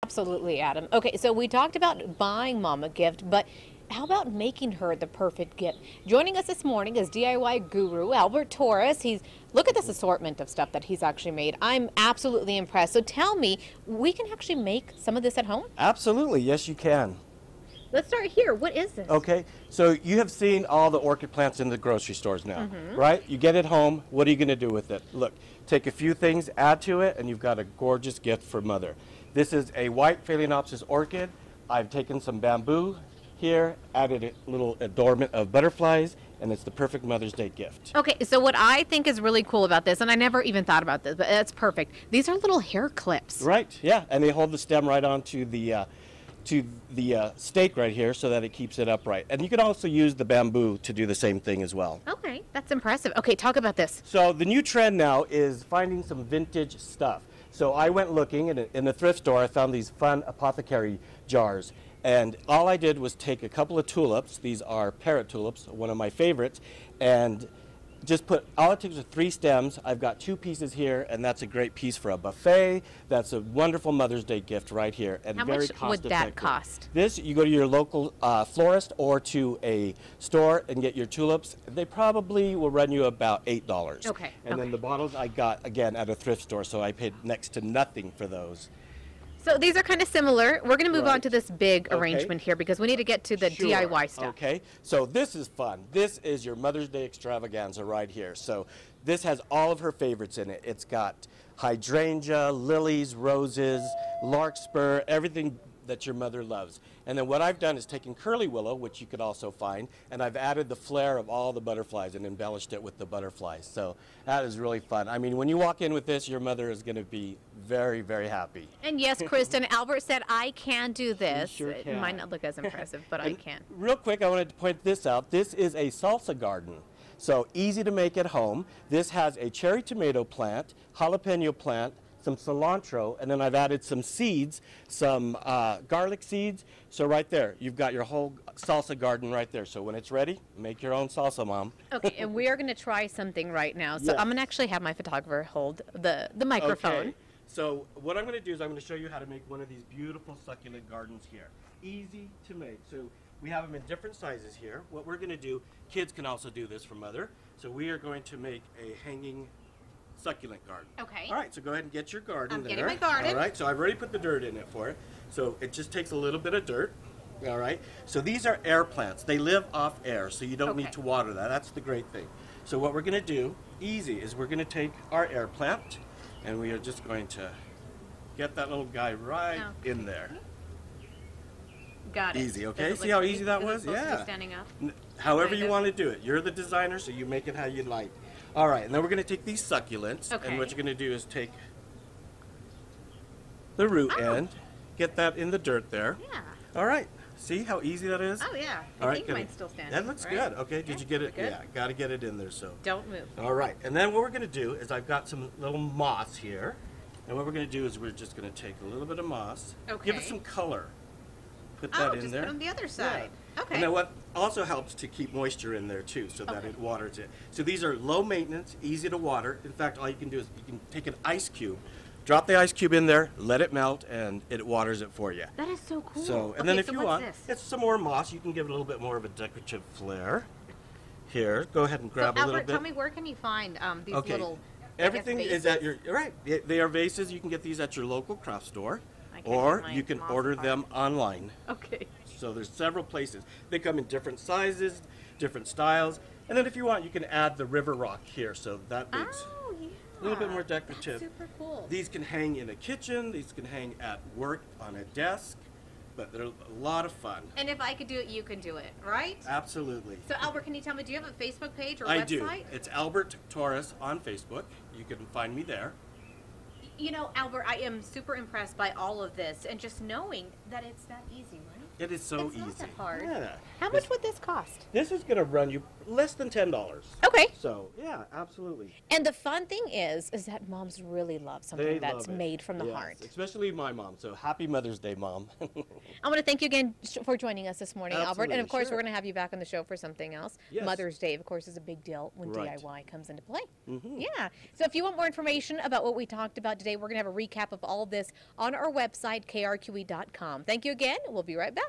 Absolutely, Adam. Okay, so we talked about buying mom a gift, but how about making her the perfect gift? Joining us this morning is DIY guru Albert Torres. Look at this assortment of stuff that he's actually made. I'm absolutely impressed. So tell me, we can actually make some of this at home? Absolutely, yes you can. Let's start here. What is this? Okay, so you have seen all the orchid plants in the grocery stores now, right? You get it home, what are you going to do with it? Look, take a few things, add to it, and you've got a gorgeous gift for mother. This is a white Phalaenopsis orchid. I've taken some bamboo here, added a little adornment of butterflies, and it's the perfect Mother's Day gift. Okay, so what I think is really cool about this, and I never even thought about this, but that's perfect. These are little hair clips. Right, yeah, and they hold the stem right onto the stake right here so that it keeps it upright. And you can also use the bamboo to do the same thing as well. Okay, that's impressive. Okay, talk about this. So the new trend now is finding some vintage stuff. So I went looking in the thrift store. I found these fun apothecary jars. And all I did was take a couple of tulips. These are parrot tulips, one of my favorites. And just all it takes are 3 stems. I've got 2 pieces here, and that's a great piece for a buffet. That's a wonderful Mother's Day gift right here, and very cost-effective. How much would that cost? This, you go to your local florist or to a store and get your tulips. They probably will run you about $8. Okay. And then the bottles I got, again, at a thrift store, so I paid next to nothing for those. So these are kind of similar. We're going to move on to this big arrangement here because we need to get to the DIY stuff. Okay, so this is fun. This is your Mother's Day extravaganza right here. So this has all of her favorites in it. It's got hydrangea, lilies, roses, larkspur, everything that your mother loves. And then what I've done is taken curly willow, which you could also find, and I've added the flair of all the butterflies and embellished it with the butterflies. So that is really fun. I mean, when you walk in with this, your mother is going to be very, very happy. And yes, Kristen, Albert said I can do this. Sure can. It might not look as impressive, but I can. Real quick, I wanted to point this out. This is a salsa garden. So easy to make at home. This has a cherry tomato plant, jalapeno plant, some cilantro, and then I've added some seeds, some garlic seeds. So right there, you've got your whole salsa garden right there. So when it's ready, make your own salsa, Mom. Okay, and we are going to try something right now. So Yes. I'm going to actually have my photographer hold the microphone. Okay. So what I'm going to do is I'm going to show you how to make one of these beautiful succulent gardens here. Easy to make. So we have them in different sizes here. What we're going to do, kids can also do this for mother. So we are going to make a hanging succulent garden. Okay. All right, so go ahead and get your garden I'm there. getting my garden. All right, so I've already put the dirt in it for it. So it just takes a little bit of dirt. All right, so these are air plants. They live off air, so you don't need to water that. That's the great thing. So what we're going to do, easy, is we're going to take our air plant, and we are just going to get that little guy right in there. Got it. Easy, okay? See how easy that was? Yeah. Standing up? However you want to do it. You're the designer, so you make it how you like. All right, and then we're going to take these succulents, and what you're going to do is take the root end, get that in the dirt there. Yeah. All right. See how easy that is? Oh, yeah. All I right, think mine's still standing. That looks good. Okay, did you get it? Good. Yeah, got to get it in there. So. Don't move. All right, and then what we're going to do is I've got some little moss here, and what we're going to do is we're just going to take a little bit of moss, give it some color, put that in just there. put on the other side. Yeah. Okay. And then what also helps to keep moisture in there too, so that it waters it. So these are low maintenance, easy to water. In fact, all you can do is you can take an ice cube, drop the ice cube in there, let it melt, and it waters it for you. That is so cool. So, and then if you want, it's some more moss. You can give it a little bit more of a decorative flair. Here, go ahead and grab a little Albert, bit. tell me, where can you find these little Everything is at your, right, they are vases. You can get these at your local craft store, or you can order them online. Okay. So there's several places. They come in different sizes, different styles. And then if you want, you can add the river rock here. So that makes a little bit more decorative. That's super cool. These can hang in a kitchen. These can hang at work on a desk. But they're a lot of fun. And if I could do it, you can do it, right? Absolutely. So Albert, can you tell me, do you have a Facebook page or website? I do. It's Albert Torres on Facebook. You can find me there. You know, Albert, I am super impressed by all of this and just knowing that it's that easy, right? It is so It's easy. not that hard. Yeah. How much would this cost? This is going to run you less than $10. Okay. So, yeah, absolutely. And the fun thing is that moms really love something They that's love it. made from the Yes, heart. especially my mom. So, happy Mother's Day, Mom. I want to thank you again for joining us this morning, Albert. And Absolutely, of course, sure. we're going to have you back on the show for something else. Yes. Mother's Day, of course, is a big deal when Right. DIY comes into play. Yeah. So if you want more information about what we talked about today, we're going to have a recap of all of this on our website, krqe.com. Thank you again. We'll be right back.